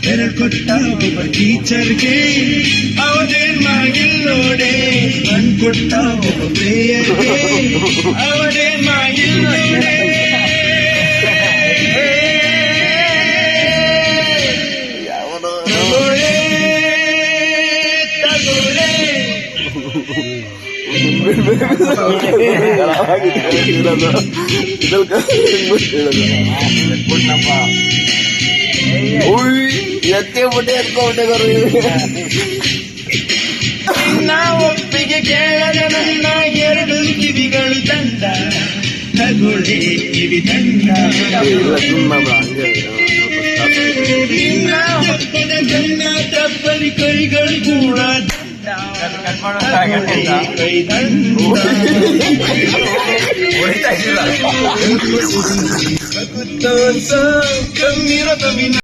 ಬೆರಳು ಕೊಟ್ಟ ಒಬ್ಬ ಟೀಚರ್ಗೆ ಅವನೇನ್ ಮಾಡಿಲ್ಲೋಡೆ ಕಣ್ ಕೊಟ್ಟ ಒಬ್ಬ ಪ್ಲೇಯರ್ಗೆ ಅವನೇನ್ ಮಾಡಿಲ್ಲೋಡೆ ಒಪ್ಪಿಗೆ ಕೇಳದ ನನ್ನ ಎರಡು ಕಿವಿಗಳು ತಂದ ತಗೊಳ್ಳಿ ಕಿವಿ ತಂದ ಒಪ್ಪದ ಗಂಡ ತಪ್ಪಲಿ ಕೈಗಳು ಕೂಡ ಕಮ್ಮಿರೋ